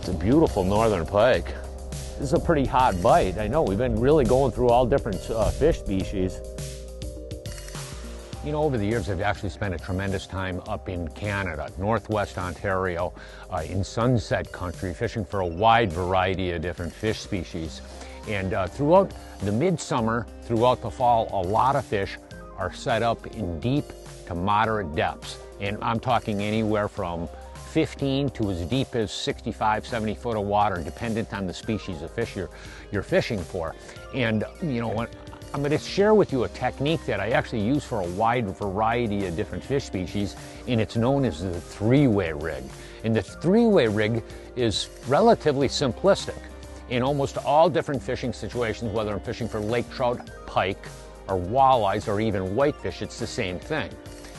It's a beautiful northern pike. This is a pretty hot bite. I know we've been really going through all different fish species. You know, over the years, I've actually spent a tremendous time up in Canada, northwest Ontario, in Sunset Country, fishing for a wide variety of different fish species. And throughout the midsummer, throughout the fall, a lot of fish are set up in deep to moderate depths. And I'm talking anywhere from 15 to as deep as 65, 70 foot of water, dependent on the species of fish you're fishing for. And you know what? I'm going to share with you a technique that I actually use for a wide variety of different fish species, and it's known as the three-way rig. And the three-way rig is relatively simplistic. In almost all different fishing situations, whether I'm fishing for lake trout, pike, or walleyes, or even whitefish, it's the same thing.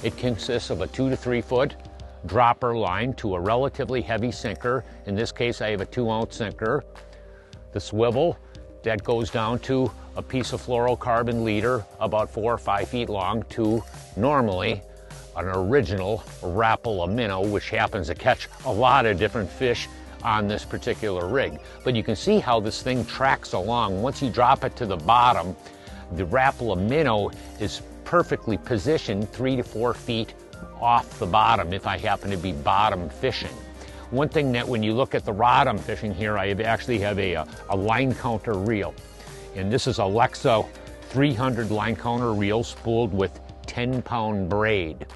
It consists of a 2 to 3 foot dropper line to a relatively heavy sinker. In this case, I have a 2-ounce sinker. The swivel, that goes down to a piece of fluorocarbon leader about 4 or 5 feet long to normally an original Rapala minnow, which happens to catch a lot of different fish on this particular rig. But you can see how this thing tracks along. Once you drop it to the bottom, the Rapala minnow is perfectly positioned 3 to 4 feet off the bottom if I happen to be bottom fishing. One thing that when you look at the rod I'm fishing here, I actually have a line counter reel. And this is a Lexa 300 line counter reel spooled with 10-pound braid.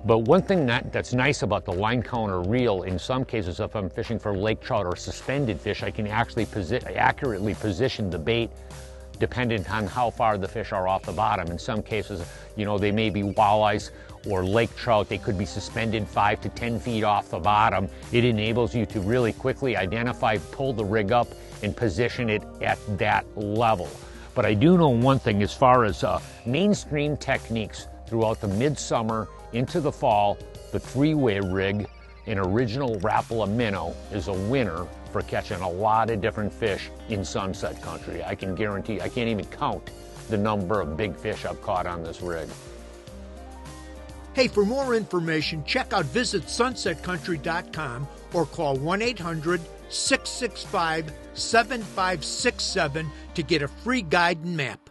But one thing that's nice about the line counter reel, in some cases if I'm fishing for lake trout or suspended fish, I can actually accurately position the bait dependent on how far the fish are off the bottom. In some cases, you know, they may be walleyes or lake trout. They could be suspended 5 to 10 feet off the bottom. It enables you to really quickly identify, pull the rig up, and position it at that level. But I do know one thing as far as mainstream techniques throughout the midsummer into the fall, the three-way rig, an original Rapala minnow, is a winner for catching a lot of different fish in Sunset Country. I can guarantee, I can't even count the number of big fish I've caught on this rig. Hey, for more information, check out visitsunsetcountry.com or call 1-800-665-7567 to get a free guide and map.